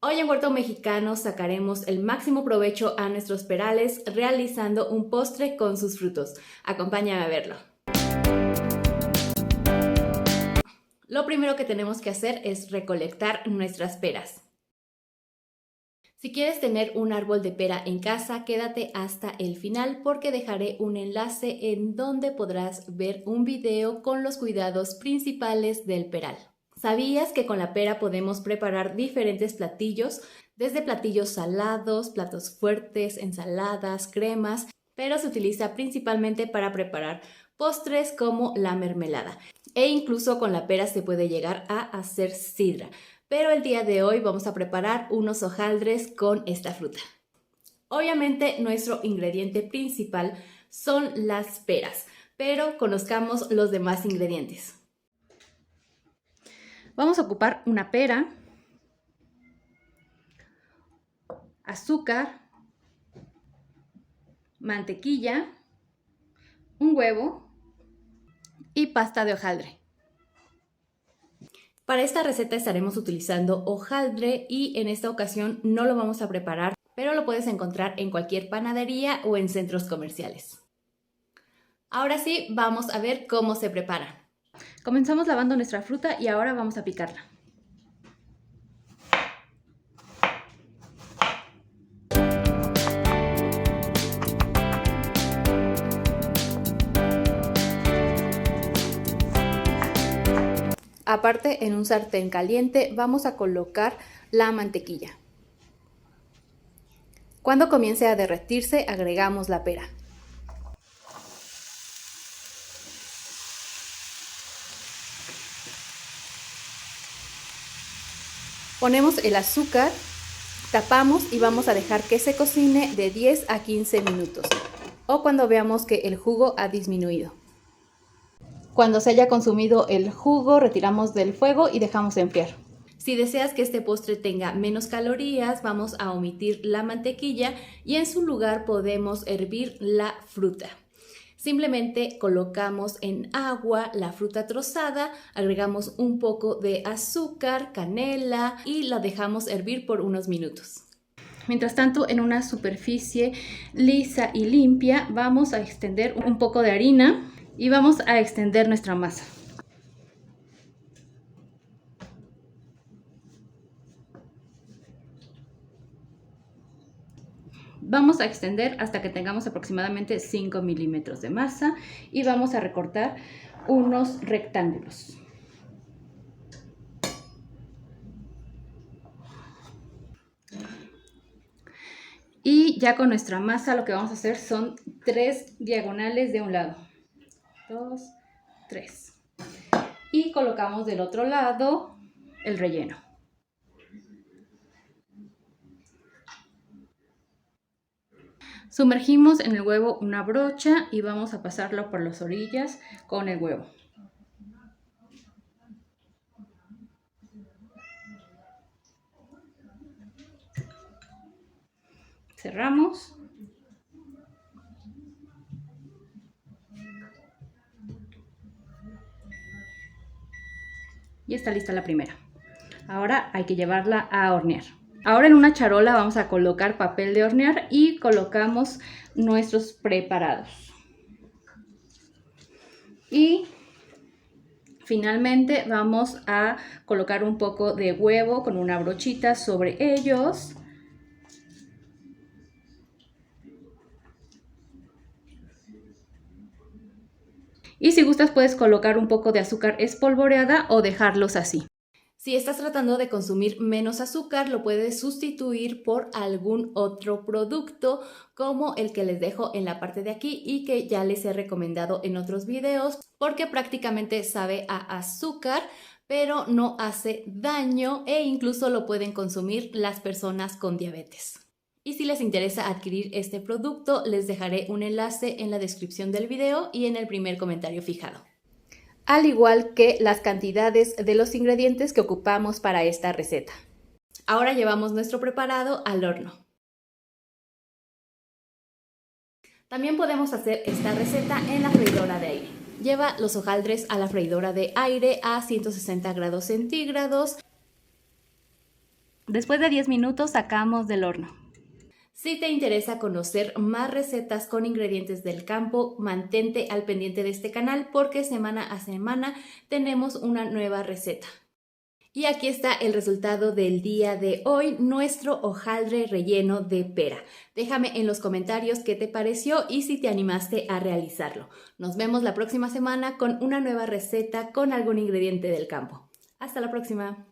Hoy en Huerto Mexicano sacaremos el máximo provecho a nuestros perales realizando un postre con sus frutos. Acompáñame a verlo. Lo primero que tenemos que hacer es recolectar nuestras peras. Si quieres tener un árbol de pera en casa, quédate hasta el final porque dejaré un enlace en donde podrás ver un video con los cuidados principales del peral. ¿Sabías que con la pera podemos preparar diferentes platillos? Desde platillos salados, platos fuertes, ensaladas, cremas, pero se utiliza principalmente para preparar postres como la mermelada. E incluso con la pera se puede llegar a hacer sidra. Pero el día de hoy vamos a preparar unos hojaldres con esta fruta. Obviamente nuestro ingrediente principal son las peras, pero conozcamos los demás ingredientes. Vamos a ocupar una pera, azúcar, mantequilla, un huevo y pasta de hojaldre. Para esta receta estaremos utilizando hojaldre y en esta ocasión no lo vamos a preparar, pero lo puedes encontrar en cualquier panadería o en centros comerciales. Ahora sí, vamos a ver cómo se prepara. Comenzamos lavando nuestra fruta y ahora vamos a picarla. Aparte, en un sartén caliente vamos a colocar la mantequilla. Cuando comience a derretirse, agregamos la pera. Ponemos el azúcar, tapamos y vamos a dejar que se cocine de 10 a 15 minutos o cuando veamos que el jugo ha disminuido. Cuando se haya consumido el jugo, retiramos del fuego y dejamos enfriar. Si deseas que este postre tenga menos calorías, vamos a omitir la mantequilla y en su lugar podemos hervir la fruta. Simplemente colocamos en agua la fruta trozada, agregamos un poco de azúcar, canela y la dejamos hervir por unos minutos. Mientras tanto, en una superficie lisa y limpia vamos a extender un poco de harina y vamos a extender nuestra masa. Vamos a extender hasta que tengamos aproximadamente 5 milímetros de masa y vamos a recortar unos rectángulos. Y ya con nuestra masa lo que vamos a hacer son 3 diagonales de un lado. 2, 3. Y colocamos del otro lado el relleno. Sumergimos en el huevo una brocha y vamos a pasarlo por las orillas con el huevo. Cerramos. Y está lista la primera. Ahora hay que llevarla a hornear. Ahora en una charola vamos a colocar papel de hornear y colocamos nuestros preparados. Y finalmente vamos a colocar un poco de huevo con una brochita sobre ellos. Y si gustas puedes colocar un poco de azúcar espolvoreada o dejarlos así. Si estás tratando de consumir menos azúcar, lo puedes sustituir por algún otro producto como el que les dejo en la parte de aquí y que ya les he recomendado en otros videos porque prácticamente sabe a azúcar, pero no hace daño e incluso lo pueden consumir las personas con diabetes. Y si les interesa adquirir este producto, les dejaré un enlace en la descripción del video y en el primer comentario fijado. Al igual que las cantidades de los ingredientes que ocupamos para esta receta. Ahora llevamos nuestro preparado al horno. También podemos hacer esta receta en la freidora de aire. Lleva los hojaldres a la freidora de aire a 160 grados centígrados. Después de 10 minutos sacamos del horno. Si te interesa conocer más recetas con ingredientes del campo, mantente al pendiente de este canal porque semana a semana tenemos una nueva receta. Y aquí está el resultado del día de hoy, nuestro hojaldre relleno de pera. Déjame en los comentarios qué te pareció y si te animaste a realizarlo. Nos vemos la próxima semana con una nueva receta con algún ingrediente del campo. Hasta la próxima.